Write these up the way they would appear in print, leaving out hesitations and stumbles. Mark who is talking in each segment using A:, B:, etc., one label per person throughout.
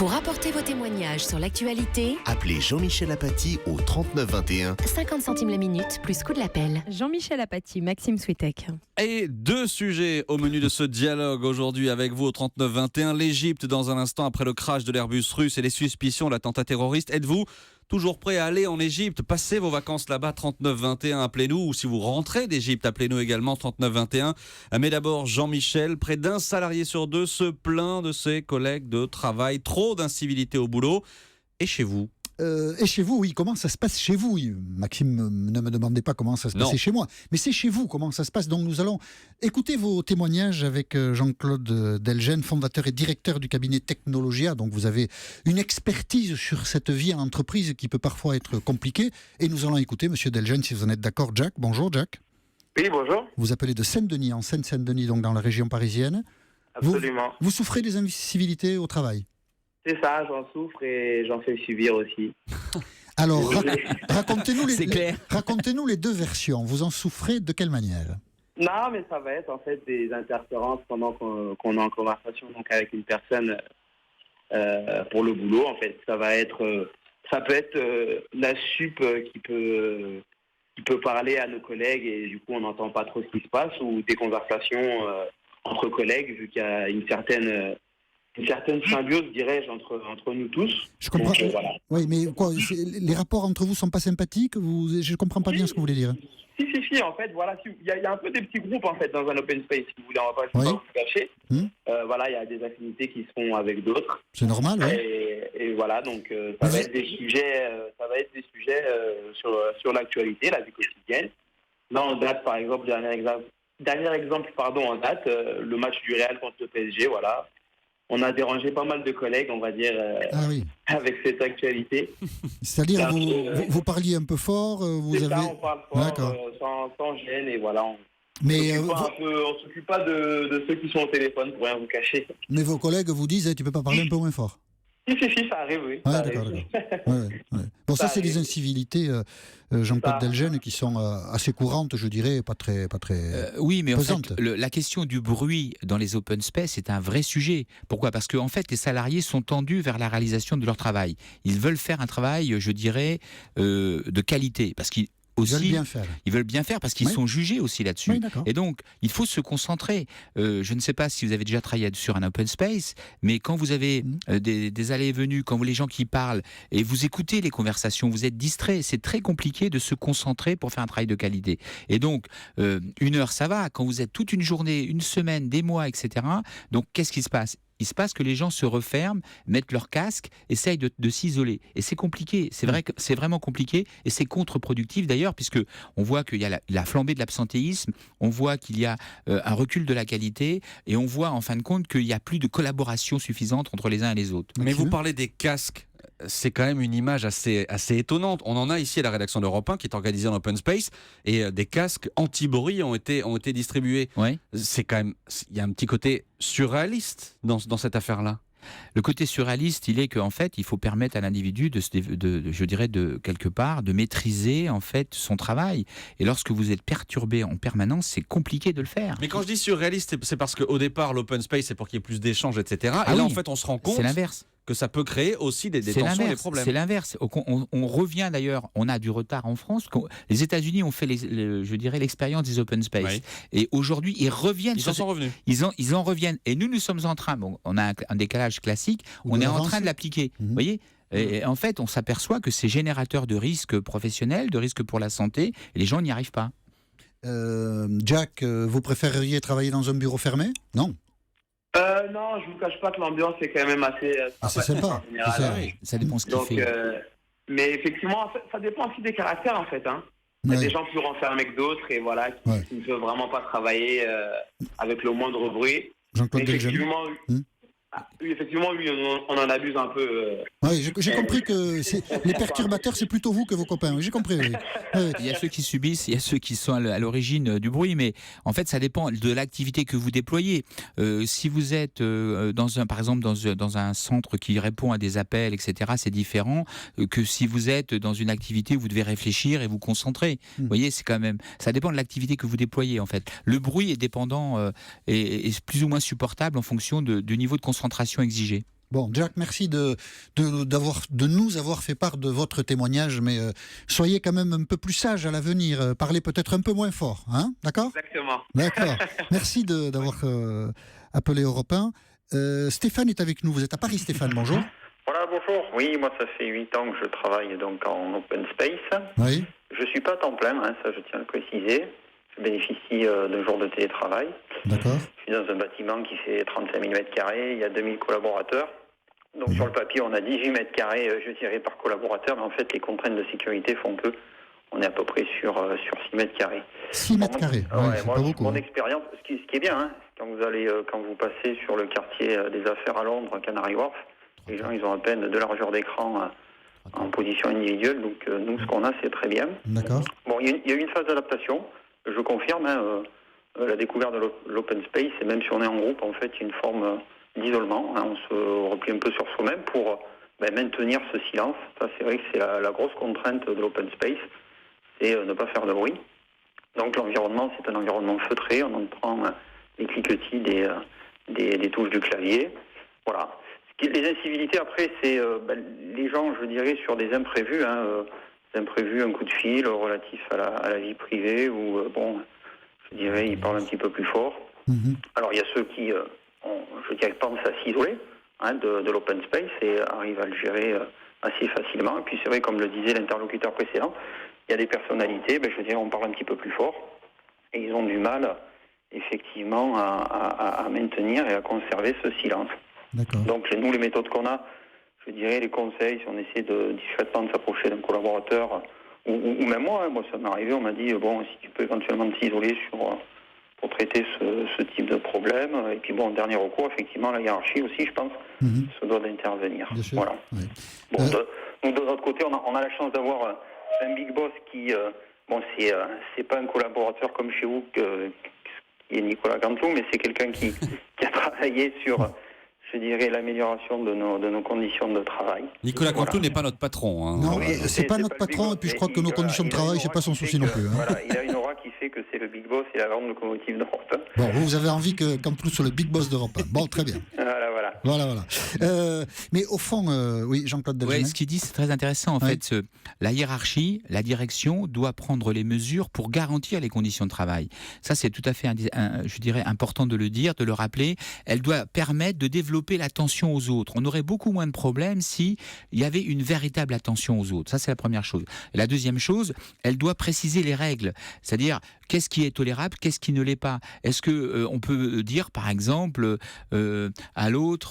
A: Pour apporter vos témoignages sur l'actualité,
B: Appelez Jean-Michel Apathy au 3921.
A: 50 centimes la minute, plus coût de l'appel.
C: Jean-Michel Apathy, Maxime Switek.
D: Et deux sujets au menu de ce dialogue aujourd'hui avec vous au 3921. L'Égypte dans un instant après le crash de l'Airbus russe et les suspicions de l'attentat terroriste. Êtes-vous toujours prêt à aller en Égypte? Passez vos vacances là-bas, 3921, appelez-nous. Ou si vous rentrez d'Égypte, appelez-nous également, 3921. Mais d'abord, Jean-Michel, près d'un salarié sur deux se plaint de ses collègues de travail. Trop d'incivilité au boulot. Et chez vous?
E: Et chez vous, oui, comment ça se passe chez vous? Maxime, ne me demandez pas comment ça se passait chez moi, mais c'est chez vous, comment ça se passe. Donc nous allons écouter vos témoignages avec Jean-Claude Delgen, fondateur et directeur du cabinet Technologia. Donc vous avez une expertise sur cette vie en entreprise qui peut parfois être compliquée. Et nous allons écouter Monsieur Delgen, si vous en êtes d'accord. Jack, bonjour Jack.
F: Oui, bonjour.
E: Vous appelez de Saint-Denis, en Seine-Saint-Denis, donc dans la région parisienne.
F: Absolument.
E: Vous souffrez des incivilités au travail?
F: C'est ça, j'en souffre et j'en fais subir aussi.
E: Alors, racontez-nous
D: Clair.
E: les deux versions. Vous en souffrez de quelle manière?
F: Non, mais ça va être en fait des interférences pendant qu'on est en conversation donc avec une personne pour le boulot. En fait, ça peut être la sup qui peut parler à nos collègues et du coup on n'entend pas trop ce qui se passe, ou des conversations entre collègues vu qu'il y a une certaine symbiose, dirais-je, entre nous tous.
E: Je comprends.
F: Donc, voilà.
E: Oui, mais quoi, les rapports entre vous sont pas sympathiques? Je comprends pas bien ce que vous voulez dire.
F: Si, en fait, voilà, il y a un peu des petits groupes, en fait, dans un open space, si vous voulez, on va pas vous cacher. Voilà, il y a des affinités qui se font avec d'autres.
E: C'est normal, oui.
F: Et voilà, donc, ça va être des sujets sur l'actualité, la vie quotidienne. Là, en date, par exemple, dernier exemple, en date, le match du Real contre le PSG, voilà. On a dérangé pas mal de collègues, on va dire, avec cette actualité.
E: C'est-à-dire, vous parliez un peu fort,
F: on parle fort, sans gêne, et voilà. On s'occupe pas de ceux qui sont au téléphone, pour rien vous cacher.
E: Mais vos collègues vous disent, tu peux pas parler un peu moins fort?
F: Si, ça arrive, oui.
E: Ouais, d'accord. Ouais. Bon, ça c'est des incivilités, Jean-Claude Delgen, qui sont assez courantes, je dirais, pas très
G: oui, mais
E: pesantes.
G: En fait, la question du bruit dans les open space est un vrai sujet. Pourquoi? Parce que en fait, les salariés sont tendus vers la réalisation de leur travail. Ils veulent faire un travail, je dirais, de qualité, parce qu'ils ils veulent bien faire parce qu'ils sont jugés aussi là-dessus.
E: Oui,
G: et donc, il faut se concentrer. Je ne sais pas si vous avez déjà travaillé sur un open space, mais quand vous avez des allées et venues, quand les gens qui parlent et vous écoutez les conversations, vous êtes distrait. C'est très compliqué de se concentrer pour faire un travail de qualité. Et donc, 1 heure, ça va. Quand vous êtes toute une journée, une semaine, des mois, etc. Donc, qu'est-ce qui se passe? Il se passe que les gens se referment, mettent leur casque, essayent de s'isoler. Et c'est compliqué, c'est vrai que c'est vraiment compliqué et c'est contre-productif d'ailleurs, puisque on voit qu'il y a la flambée de l'absentéisme, on voit qu'il y a un recul de la qualité et on voit en fin de compte qu'il n'y a plus de collaboration suffisante entre les uns et les autres.
D: Mais vous parlez des casques. C'est quand même une image assez étonnante. On en a ici à la rédaction d'Europe 1 qui est organisée en open space et des casques anti-bruit ont été distribués.
G: Ouais.
D: C'est quand même, il y a un petit côté surréaliste dans cette affaire-là.
G: Le côté surréaliste, il est qu'en fait, il faut permettre à l'individu de quelque part, de maîtriser en fait son travail. Et lorsque vous êtes perturbé en permanence, c'est compliqué de le faire.
D: Mais quand je dis surréaliste, c'est parce qu'au départ, l'open space, c'est pour qu'il y ait plus d'échanges, etc. Et là, en fait, on se rend compte.
G: C'est l'inverse.
D: Que ça peut créer aussi des tensions et des problèmes.
G: C'est l'inverse. On revient d'ailleurs, on a du retard en France. Les États-Unis ont fait, je dirais, l'expérience des open space. Oui. Et aujourd'hui, ils reviennent.
D: Ils en sont revenus.
G: Ils en reviennent. Et nous sommes en train, on a un décalage classique, on est en train de l'appliquer. Vous voyez ? Et en fait, on s'aperçoit que c'est générateur de risques professionnels, de risques pour la santé, et les gens n'y arrivent pas.
E: Jack, vous préféreriez travailler dans un bureau fermé? Non.
F: Non, je vous cache pas que l'ambiance est quand même assez...
E: c'est sympa.
G: Ça dépend ce qu'il fait.
F: Mais effectivement, ça dépend aussi des caractères, en fait. Il y a des gens plus renfermés que d'autres, et voilà, qui ne veulent vraiment pas travailler avec le moindre bruit.
E: Jean-Claude Delgen.
F: Effectivement, oui, on en abuse un peu.
E: Oui, j'ai compris que les perturbateurs, c'est plutôt vous que vos copains. Oui, j'ai compris. Oui.
G: Il y a ceux qui subissent, il y a ceux qui sont à l'origine du bruit, mais en fait, ça dépend de l'activité que vous déployez. Si vous êtes par exemple dans un centre qui répond à des appels, etc., c'est différent que si vous êtes dans une activité où vous devez réfléchir et vous concentrer. Vous voyez, c'est quand même, ça dépend de l'activité que vous déployez en fait. Le bruit est dépendant et plus ou moins supportable en fonction du niveau de concentration exigé.
E: Bon, Jack, merci de nous avoir fait part de votre témoignage, mais soyez quand même un peu plus sage à l'avenir. Parlez peut-être un peu moins fort, hein, d'accord ?
F: Exactement.
E: D'accord. Merci d'avoir appelé Europe 1. Stéphane est avec nous. Vous êtes à Paris, Stéphane. Bonjour.
H: Voilà, bonjour. Oui, moi, ça fait 8 ans que je travaille donc en open space.
E: Oui.
H: Je suis pas à temps plein, ça je tiens à le préciser. Je bénéficie d'un jour de télétravail.
E: D'accord.
H: Je suis dans un bâtiment qui fait 35 000 m², il y a 2000 collaborateurs. Donc sur le papier, on a 18 m², je dirais, par collaborateur, mais en fait, les contraintes de sécurité font que on est à peu près sur 6 m².
E: 6 m²,
H: Ouais, moi,
E: pas beaucoup.
H: mon expérience, ce qui est bien, quand vous passez sur le quartier des affaires à Londres, Canary Wharf, les gens, ils ont à peine de largeur d'écran en position individuelle, donc nous, ce qu'on a, c'est très bien.
E: D'accord.
H: Bon, il y a eu une phase d'adaptation, je confirme, la découverte de l'open space, et même si on est en groupe, en fait, il y a une forme d'isolement, on se replie un peu sur soi-même pour maintenir ce silence. Ça, c'est vrai que c'est la grosse contrainte de l'open space, c'est ne pas faire de bruit. Donc l'environnement, c'est un environnement feutré, on entend les cliquetis des touches du clavier. Voilà. Les incivilités, après, c'est les gens, je dirais, sur des imprévus, un coup de fil relatif à la vie privée, ou je dirais, ils parlent un petit peu plus fort.
E: Mhm.
H: Alors, il y a ceux qui, je dirais, pensent à s'isoler de l'open space et arrivent à le gérer assez facilement. Et puis, c'est vrai, comme le disait l'interlocuteur précédent, il y a des personnalités, je dirais, on parle un petit peu plus fort, et ils ont du mal, effectivement, à maintenir et à conserver ce silence.
E: D'accord.
H: Donc, nous, les méthodes qu'on a, je dirais, les conseils, si on essaie discrètement de s'approcher d'un collaborateur, ou même moi, ça m'est arrivé, on m'a dit, si tu peux éventuellement t'isoler pour traiter ce type de problème. Et puis, dernier recours, effectivement, la hiérarchie aussi, je pense, se doit d'intervenir.
E: Bien sûr.
H: Voilà.
E: Oui.
H: Nous, de notre côté, on a la chance d'avoir un big boss qui, c'est pas un collaborateur comme chez vous, qui est Nicolas Cantelou, mais c'est quelqu'un qui a travaillé sur... je dirais, l'amélioration de nos conditions de travail.
D: Nicolas Cantelou n'est pas notre patron. Hein.
E: Non,
H: Oui,
E: c'est pas notre patron, et puis je crois que nos conditions de travail, c'est pas son souci non plus.
H: Voilà, il a une aura qui fait que c'est le big boss et la grande locomotive d'Europe.
E: Bon, vous avez envie que Cantelou soit le big boss d'Europe 1. Bon, très bien. Voilà. Mais au fond, oui, Jean-Claude Delgenais.
G: Oui, ce qu'il dit, c'est très intéressant. En fait, la hiérarchie, la direction doit prendre les mesures pour garantir les conditions de travail. Ça, c'est tout à fait, je dirais, important de le dire, de le rappeler. Elle doit permettre de développer l'attention aux autres. On aurait beaucoup moins de problèmes s'il y avait une véritable attention aux autres. Ça, c'est la première chose. Et la deuxième chose, elle doit préciser les règles. C'est-à-dire, qu'est-ce qui est tolérable, qu'est-ce qui ne l'est pas. Est-ce que on peut dire, par exemple, à l'autre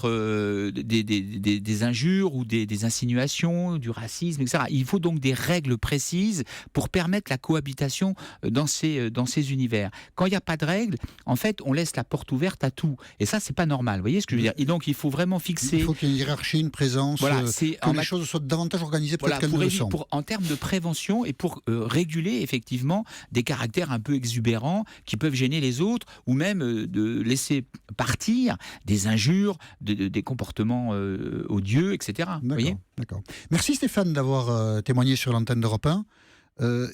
G: des injures ou des insinuations, du racisme, etc. Il faut donc des règles précises pour permettre la cohabitation dans ces univers. Quand il n'y a pas de règles, en fait, on laisse la porte ouverte à tout. Et ça, c'est pas normal. Vous voyez ce que je veux dire ? Et donc, il faut vraiment fixer...
E: Il faut qu'il y ait une hiérarchie, une présence, que les choses soient davantage organisées peut-être qu'elles ne le sont.
G: En termes de prévention et pour réguler, effectivement, des caractères un peu exubérants qui peuvent gêner les autres, ou même de laisser partir des injures, des comportements odieux, etc.
E: D'accord. Merci Stéphane d'avoir témoigné sur l'antenne d'Europe 1.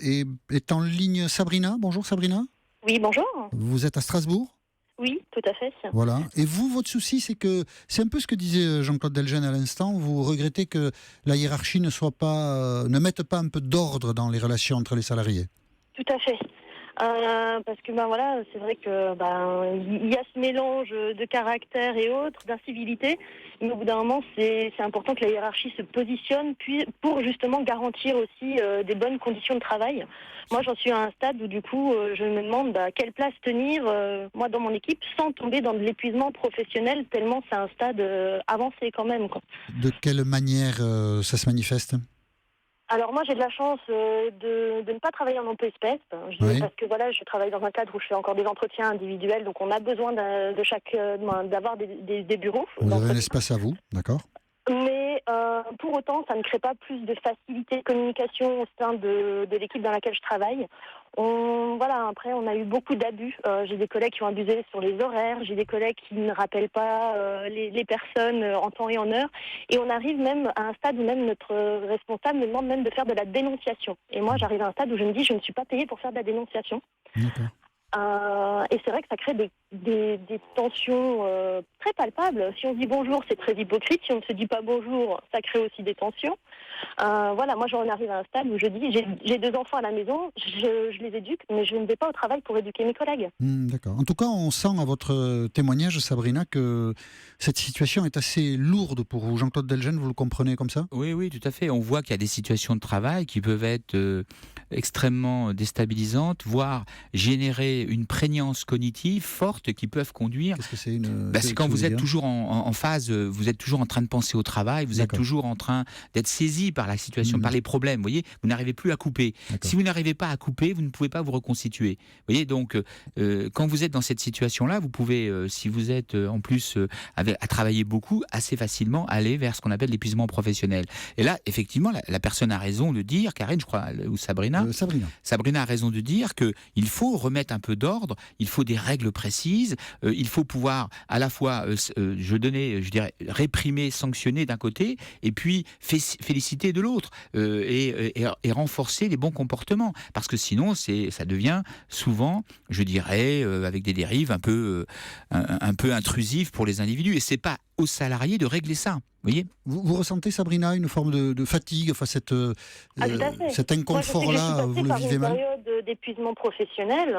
E: Et est en ligne Sabrina. Bonjour Sabrina.
I: Oui, bonjour.
E: Vous êtes à Strasbourg ?
I: Oui, tout à fait.
E: Voilà. Et vous, votre souci, c'est un peu ce que disait Jean-Claude Delgenais à l'instant. Vous regrettez que la hiérarchie ne mette pas un peu d'ordre dans les relations entre les salariés.
I: Tout à fait. Parce que c'est vrai que il y a ce mélange de caractères et autres, d'incivilité, mais au bout d'un moment, c'est important que la hiérarchie se positionne pour justement garantir aussi des bonnes conditions de travail. Moi, j'en suis à un stade où du coup, je me demande quelle place tenir, moi, dans mon équipe, sans tomber dans de l'épuisement professionnel, tellement c'est un stade avancé quand même, quoi.
E: De quelle manière ça se manifeste ?
I: Alors moi j'ai de la chance de ne pas travailler en open space, parce que je travaille dans un cadre où je fais encore des entretiens individuels, donc on a besoin d'avoir des bureaux.
E: Vous avez un espace à vous, d'accord.
I: Mais pour autant, ça ne crée pas plus de facilité de communication au sein de l'équipe dans laquelle je travaille. Après, on a eu beaucoup d'abus. J'ai des collègues qui ont abusé sur les horaires, j'ai des collègues qui ne rappellent pas les personnes en temps et en heure. Et on arrive même à un stade où même notre responsable me demande même de faire de la dénonciation. Et moi, j'arrive à un stade où je me dis, je ne suis pas payée pour faire de la dénonciation.
E: D'accord.
I: Et c'est vrai que ça crée des tensions très palpables. Si on dit bonjour, c'est très hypocrite. Si on ne se dit pas bonjour, ça crée aussi des tensions. Voilà, moi j'en arrive à un stade où je dis, j'ai 2 enfants à la maison, je les éduque, mais je ne vais pas au travail pour éduquer mes collègues.
E: D'accord. En tout cas, on sent à votre témoignage, Sabrina, que cette situation est assez lourde pour vous. Jean-Claude Delgen, vous le comprenez comme ça ?
G: Oui, oui, tout à fait. On voit qu'il y a des situations de travail qui peuvent être extrêmement déstabilisantes, voire générer une prégnance cognitive forte qui peuvent conduire.
E: Qu'est-ce que c'est une...
G: C'est quand vous êtes toujours en phase, vous êtes toujours en train de penser au travail, vous êtes toujours en train d'être saisi par la situation, par les problèmes. Vous voyez, vous n'arrivez plus à couper. Si vous n'arrivez pas à couper, vous ne pouvez pas vous reconstituer. Vous voyez, donc quand vous êtes dans cette situation-là, vous pouvez, si vous êtes en plus à travailler beaucoup, assez facilement aller vers ce qu'on appelle l'épuisement professionnel. Et là, effectivement, la personne a raison de dire, Karine, je crois, ou Sabrina. Sabrina a raison de dire qu'il faut remettre un peu d'ordre, il faut des règles précises, il faut pouvoir à la fois, je dirais, réprimer, sanctionner d'un côté, et puis féliciter de l'autre, et renforcer les bons comportements. Parce que sinon, ça devient souvent, je dirais, avec des dérives un peu intrusives pour les individus. Et c'est pas aux salariés de régler ça.
E: Vous ressentez, Sabrina, une forme de fatigue, enfin cet inconfort-là, vous le vivez mal ?
I: Moi, je suis passée par une période d'épuisement professionnel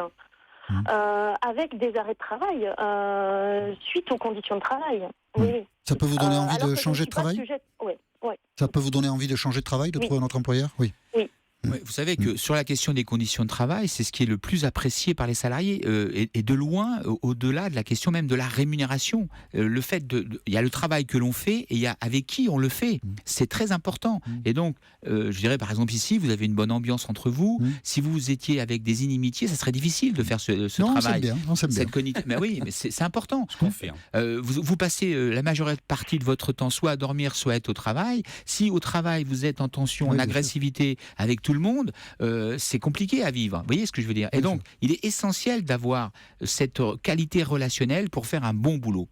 I: avec des arrêts de travail suite aux conditions de travail. Oui.
E: Ça peut vous donner envie de changer de travail ?
I: Oui.
E: Ça peut vous donner envie de changer de travail, de trouver un autre employeur ? Oui.
G: Oui, vous savez que sur la question des conditions de travail, c'est ce qui est le plus apprécié par les salariés, et de loin, au-delà de la question même de la rémunération. Le fait il y a le travail que l'on fait et il y a avec qui on le fait. C'est très important. Et donc, je dirais par exemple ici, vous avez une bonne ambiance entre vous. Si vous étiez avec des inimitiés, ça serait difficile de faire ce travail.
E: On s'aime bien.
G: Mais oui, mais c'est important.
D: Je confirme.
G: Vous passez la majeure partie de votre temps soit à dormir, soit à être au travail. Si au travail, vous êtes en tension, en agressivité avec tout le monde, c'est compliqué à vivre. Vous voyez ce que je veux dire ? Et donc, il est essentiel d'avoir cette qualité relationnelle pour faire un bon boulot.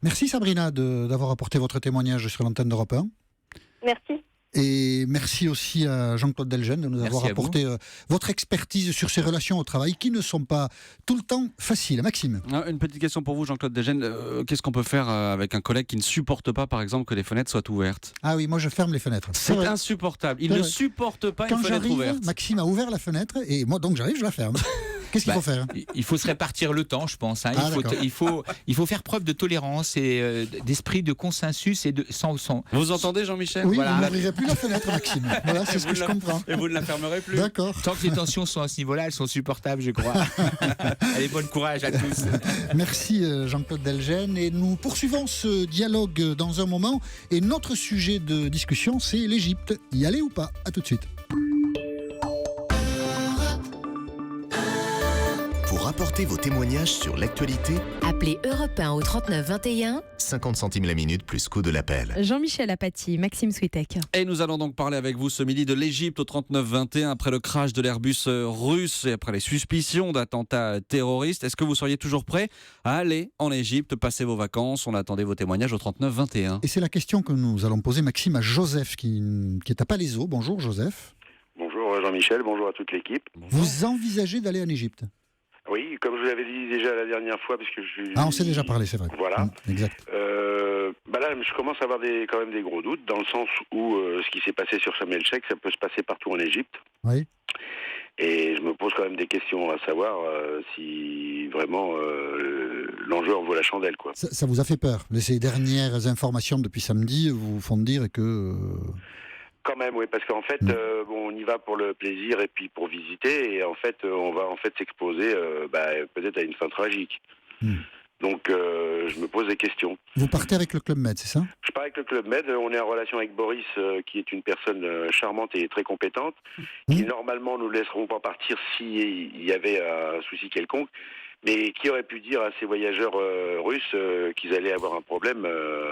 E: Merci Sabrina d'avoir apporté votre témoignage sur l'antenne d'Europe 1.
I: Merci.
E: Et merci aussi à Jean-Claude Delgen de nous avoir apporté votre expertise sur ces relations au travail qui ne sont pas tout le temps faciles. Maxime.
D: Une petite question pour vous, Jean-Claude Delgen. Qu'est-ce qu'on peut faire avec un collègue qui ne supporte pas, par exemple, que les fenêtres soient ouvertes ?
E: Ah oui, moi je ferme les fenêtres.
D: C'est insupportable. Il ne supporte pas une fenêtre ouverte.
E: Maxime a ouvert la fenêtre et moi donc j'arrive, je la ferme. Qu'est-ce qu'il faut faire ?
G: Il faut se répartir le temps, je pense. Il faut faire preuve de tolérance et d'esprit de consensus et sans.
D: Vous entendez, Jean-Michel ?
E: Oui, vous n'ouvrirez plus la fenêtre, Maxime. Voilà, c'est ce que je comprends.
D: Et vous ne la fermerez plus ?
E: D'accord.
G: Tant que les tensions sont à ce niveau-là, elles sont supportables, je crois. Allez, bon courage à tous.
E: Merci Jean-Claude Delgen. Et nous poursuivons ce dialogue dans un moment. Et notre sujet de discussion, c'est l'Égypte. Y aller ou pas ? À tout de suite.
B: Pour rapporter vos témoignages sur l'actualité,
A: Appelez Europe 1 au 39 21.
B: 50 centimes la minute plus coût de l'appel.
C: Jean-Michel Apathy, Maxime Switek.
D: Et nous allons donc parler avec vous ce midi de l'Égypte au 39-21 après le crash de l'Airbus russe et après les suspicions d'attentats terroristes. Est-ce que vous seriez toujours prêt à aller en Égypte, passer vos vacances ? On attendait vos témoignages au 39-21.
E: Et c'est la question que nous allons poser, Maxime, à Joseph qui est à Palaiseau. Bonjour Joseph.
J: Bonjour Jean-Michel, bonjour à toute l'équipe.
D: Bonjour.
E: Vous envisagez d'aller en Égypte ?
J: Oui, comme je vous l'avais dit déjà la dernière fois, parce que
E: on s'est déjà parlé, c'est vrai.
J: Voilà.
E: Exact.
J: Là, je commence à avoir quand même des gros doutes, dans le sens où ce qui s'est passé sur Sharm el-Sheikh, ça peut se passer partout en Égypte.
E: Oui.
J: Et je me pose quand même des questions à savoir si vraiment l'enjeu en vaut la chandelle, quoi.
E: Ça vous a fait peur ? Ces dernières informations depuis samedi vous font dire que...
J: Quand même, oui, parce qu'en fait, on y va pour le plaisir et puis pour visiter, et en fait, on va s'exposer peut-être à une fin tragique. Donc, je me pose des questions.
E: Vous partez avec le Club Med, c'est ça ?
J: Je pars avec le Club Med. On est en relation avec Boris, qui est une personne charmante et très compétente, qui normalement nous laisseront pas partir s'il y avait un souci quelconque. Mais qui aurait pu dire à ces voyageurs russes qu'ils allaient avoir un problème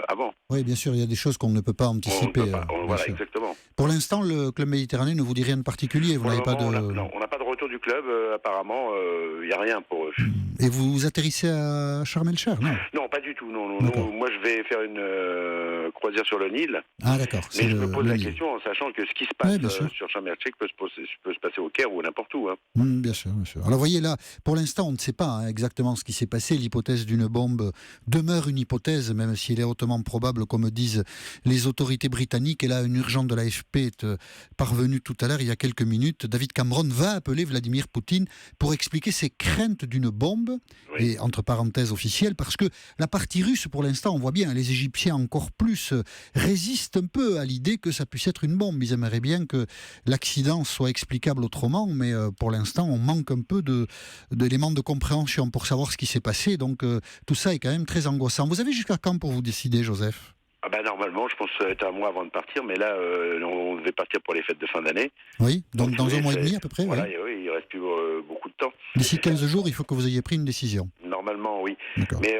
J: avant ?
E: Oui, bien sûr, il y a des choses qu'on ne peut pas anticiper.
J: Voilà, exactement.
E: Pour l'instant, le Club Méditerranée ne vous dit rien de particulier. Vous n'avez pas de...
J: Non, on n'a pas de retour du club, apparemment, il n'y a rien pour eux.
E: Et vous atterrissez à Sharm el-Sheikh, non?
J: Non, pas du tout. Non.
E: D'accord.
J: Moi, je vais faire une croisière sur le Nil.
E: Ah d'accord.
J: Mais je me pose la
E: Nil.
J: question en sachant que ce qui se passe
E: Ouais, bien sûr.
J: sur Sharm el-Sheikh peut se passer au Caire ou n'importe où. Hein.
E: Bien sûr, bien sûr. Alors vous voyez là, pour l'instant, on ne sait pas exactement ce qui s'est passé. L'hypothèse d'une bombe demeure une hypothèse, même si elle est hautement probable, comme disent les autorités britanniques. Et là, un urgent de l'AFP est parvenu tout à l'heure, il y a quelques minutes. David Cameron va appeler Vladimir Poutine pour expliquer ses craintes d'une bombe,
J: Oui.
E: et entre parenthèses officielles, parce que la partie russe, pour l'instant, on voit bien, les Égyptiens encore plus résistent un peu à l'idée que ça puisse être une bombe. Ils aimeraient bien que l'accident soit explicable autrement, mais pour l'instant, on manque un peu d'éléments de compréhension pour savoir ce qui s'est passé. Donc tout ça est quand même très angoissant. Vous avez jusqu'à quand pour vous décider, Joseph?
J: Ah bah, normalement, je pense que ça va être un mois avant de partir, mais là, on devait partir pour les fêtes de fin d'année.
E: Oui, donc dans un mois et demi à peu près.
J: Voilà,
E: Oui.
J: oui, il reste plus beaucoup de temps.
E: D'ici 15 jours, il faut que vous ayez pris une décision.
J: Normalement, oui.
E: D'accord.
J: Mais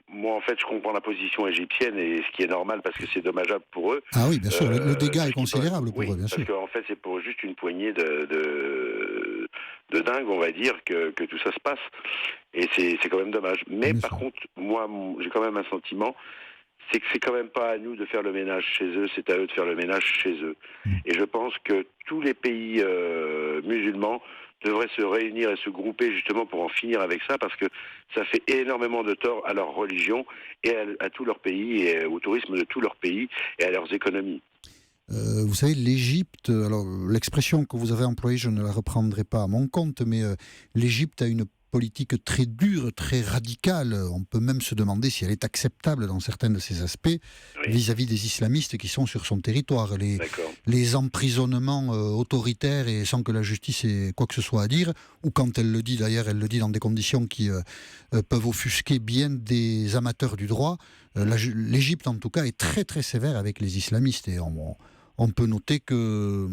J: moi, en fait, je comprends la position égyptienne et ce qui est normal parce que c'est dommageable pour eux.
E: Ah oui, bien sûr, le dégât
J: parce
E: est considérable pour
J: oui,
E: eux, bien sûr.
J: parce qu'en fait, c'est pour juste une poignée de dingues, on va dire, que tout ça se passe. Et c'est quand même dommage. Mais
E: Bien
J: par
E: sûr.
J: contre, moi, j'ai quand même un sentiment, c'est que c'est quand même pas à nous de faire le ménage chez eux, c'est à eux de faire le ménage chez eux. Et je pense que tous les pays musulmans devraient se réunir et se grouper justement pour en finir avec ça, parce que ça fait énormément de tort à leur religion et à tout leur pays, et au tourisme de tout leur pays et à leurs économies.
E: Vous savez, l'Égypte, alors l'expression que vous avez employée, je ne la reprendrai pas à mon compte, mais l'Égypte a une politique très dure, très radicale. On peut même se demander si elle est acceptable dans certains de ses aspects
J: Oui.
E: vis-à-vis des islamistes qui sont sur son territoire.
J: D'accord.
E: Les emprisonnements autoritaires et sans que la justice ait quoi que ce soit à dire, ou quand elle le dit d'ailleurs, elle le dit dans des conditions qui peuvent offusquer bien des amateurs du droit. L'Égypte en tout cas est très très sévère avec les islamistes et on peut noter que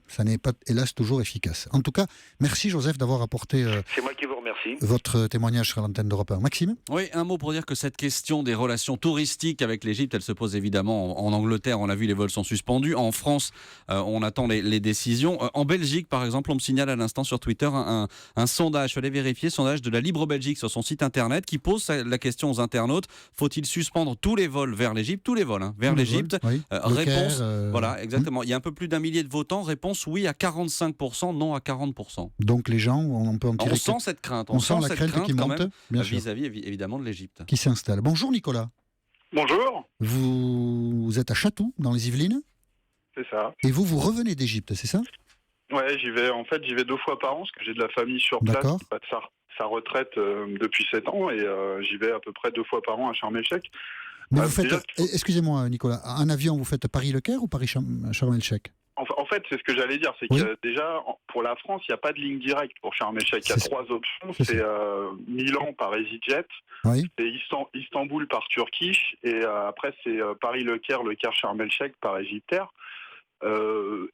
E: ça n'est pas, hélas, toujours efficace. En tout cas, merci Joseph d'avoir apporté
J: C'est moi qui vous remercie.
E: votre témoignage sur l'antenne d'Europe 1. Maxime?
D: Oui, un mot pour dire que cette question des relations touristiques avec l'Égypte, elle se pose évidemment en Angleterre. On l'a vu, les vols sont suspendus. En France, on attend les décisions. En Belgique, par exemple, on me signale à l'instant sur Twitter un sondage, je suis allé vérifier, sondage de la Libre Belgique sur son site internet qui pose la question aux internautes. Faut-il suspendre tous les vols vers l'Égypte? Tous les vols vers l'Égypte.
E: Oui.
D: Réponse,
E: Caire,
D: voilà, exactement. Il y a un peu plus d'un millier de votants. Réponse oui à 45%, non à 40%.
E: Donc les gens, on peut en tirer...
D: On sent cette crainte.
E: on sent la
D: cette
E: crainte qui
D: quand
E: monte,
D: même,
E: bien sûr,
D: vis-à-vis évidemment de l'Égypte.
E: qui s'installe. Bonjour Nicolas.
K: Bonjour,
E: Vous êtes à Chatou, dans les Yvelines,
K: c'est ça.
E: et vous revenez d'Égypte, c'est ça?
K: Ouais, j'y vais 2 fois par an parce que j'ai de la famille sur place
E: D'accord.
K: qui passe sa retraite depuis 7 ans et j'y vais à peu près 2 fois par an à Sharm el-Sheikh.
E: Mais vous faites,
K: déjà,
E: excusez-moi Nicolas, en avion vous faites Paris-Le-Caire ou Paris-Sharm el-Sheikh?
K: En fait, c'est ce que j'allais dire, c'est
E: Oui.
K: que déjà, pour la France, il n'y a pas de ligne directe pour Sharm el-Sheikh. Il y a
E: C'est
K: 3 options,
E: c'est
K: c'est Milan par EasyJet,
E: Oui.
K: c'est Istanbul par Turkish et après c'est Paris-Le-Caire, Sharm el-Sheikh par Egyptair.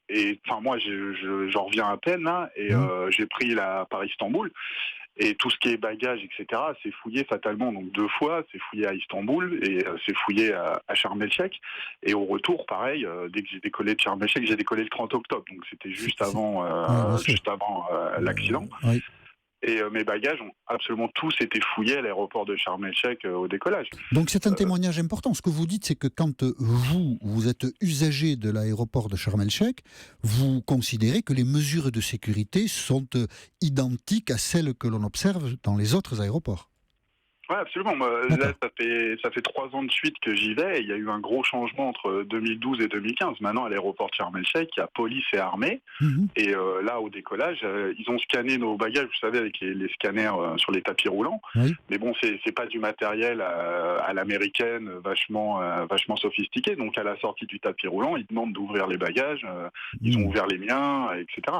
K: Et enfin moi j'en reviens à peine là et j'ai pris la par Istanbul et tout ce qui est bagages etc c'est fouillé fatalement, donc 2 fois c'est fouillé à Istanbul et c'est fouillé à Sharm el-Sheikh et au retour pareil dès que j'ai décollé de Sharm el-Sheikh, j'ai décollé le 30 octobre donc c'était juste avant l'accident.
E: Oui.
K: Et mes bagages ont absolument tous été fouillés à l'aéroport de Sharm el-Sheikh au décollage.
E: Donc c'est un témoignage important. Ce que vous dites, c'est que quand vous êtes usager de l'aéroport de Sharm el-Sheikh, vous considérez que les mesures de sécurité sont identiques à celles que l'on observe dans les autres aéroports.
K: Ouais, absolument. Là, ça fait 3 ans de suite que j'y vais. Et il y a eu un gros changement entre 2012 et 2015. Maintenant, à l'aéroport de Sharm el-Sheikh, il y a police et armée. Et là, au décollage, ils ont scanné nos bagages, vous savez, avec les scanners sur les tapis roulants.
E: Oui.
K: Mais bon, c'est pas du matériel à l'américaine, vachement sophistiqué. Donc, à la sortie du tapis roulant, ils demandent d'ouvrir les bagages. Ils ont ouvert les miens, etc.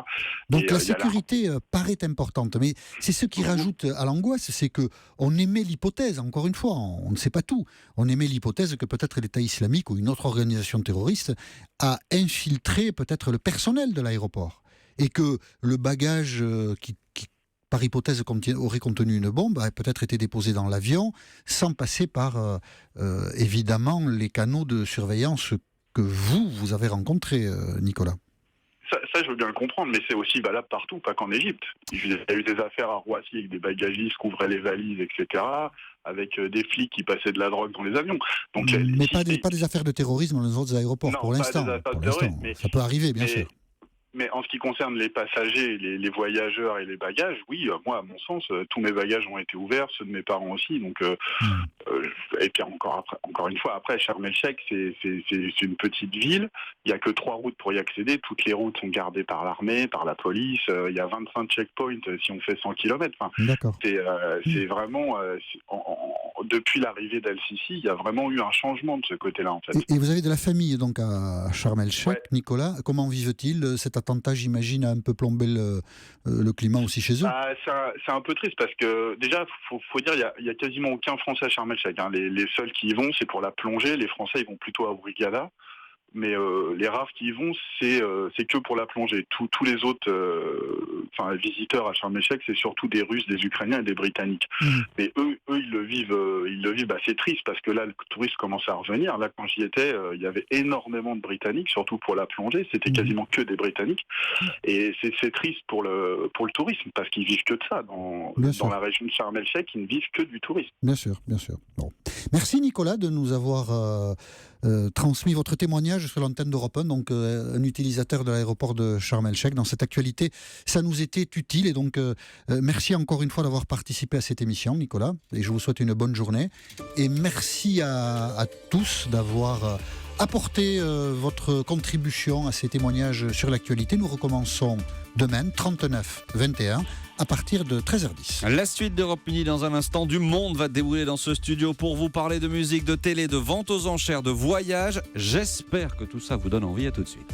E: Donc
K: Et,
E: la
K: il y a
E: sécurité paraît importante, mais c'est ce qui rajoute à l'angoisse, c'est que on émet l'hypothèse, encore une fois, on ne sait pas tout, on émet l'hypothèse que peut-être l'État islamique ou une autre organisation terroriste a infiltré peut-être le personnel de l'aéroport et que le bagage qui par hypothèse aurait contenu une bombe a peut-être été déposé dans l'avion sans passer par évidemment les canaux de surveillance que vous avez rencontrés, Nicolas.
K: Ça, je veux bien le comprendre, mais c'est aussi valable partout, pas qu'en Égypte. Il y a eu des affaires à Roissy avec des bagagistes qui ouvraient les valises, etc., avec des flics qui passaient de la drogue dans les avions. Donc,
E: mais pas des affaires de terrorisme dans les autres aéroports,
K: non,
E: pour l'instant.
K: Mais
E: ça peut arriver, bien sûr.
K: Mais en ce qui concerne les passagers, les voyageurs et les bagages, oui, moi, à mon sens, tous mes bagages ont été ouverts, ceux de mes parents aussi. Donc, et puis encore une fois, après, Sharm el-Sheikh, c'est une petite ville. Il n'y a que 3 routes pour y accéder. Toutes les routes sont gardées par l'armée, par la police. Il y a 25 checkpoints si on fait 100 km. Enfin,
E: d'accord.
K: C'est vraiment, depuis l'arrivée d'Al-Sisi, il y a vraiment eu un changement de ce côté-là, en fait.
E: Et vous avez de la famille donc à Sharm el-Sheikh, ouais. Nicolas. Comment vivent-ils cet attentat, j'imagine, a un peu plombé le climat aussi chez eux.
K: C'est un peu triste parce que déjà, faut dire, il y a quasiment aucun Français à Sharm el-Sheikh. Hein. Les seuls qui y vont, c'est pour la plongée. Les Français, ils vont plutôt à Hurghada. Mais les rares qui y vont, c'est que pour la plongée. Tous les autres visiteurs à Sharm el-Sheikh, c'est surtout des Russes, des Ukrainiens et des Britanniques. Mais eux, ils le vivent. C'est triste parce que là, le tourisme commence à revenir. Là, quand j'y étais, il y avait énormément de Britanniques, surtout pour la plongée. C'était quasiment que des Britanniques. Et c'est triste pour le tourisme parce qu'ils vivent que de ça. Dans la région de Sharm el-Sheikh, ils ne vivent que du tourisme.
E: Bien sûr, bien sûr. Bon. Merci Nicolas de nous avoir transmis votre témoignage sur l'antenne d'Europe 1, donc un utilisateur de l'aéroport de Sharm el-Sheikh. Dans cette actualité, ça nous était utile et donc merci encore une fois d'avoir participé à cette émission, Nicolas, et je vous souhaite une bonne journée. Et merci à tous d'avoir apporté votre contribution à ces témoignages sur l'actualité. Nous recommençons demain, 39-21, à partir de 13h10.
D: La suite d'Europe Unie dans un instant. Du monde va débouler dans ce studio pour vous parler de musique, de télé, de vente aux enchères, de voyage. J'espère que tout ça vous donne envie. À tout de suite.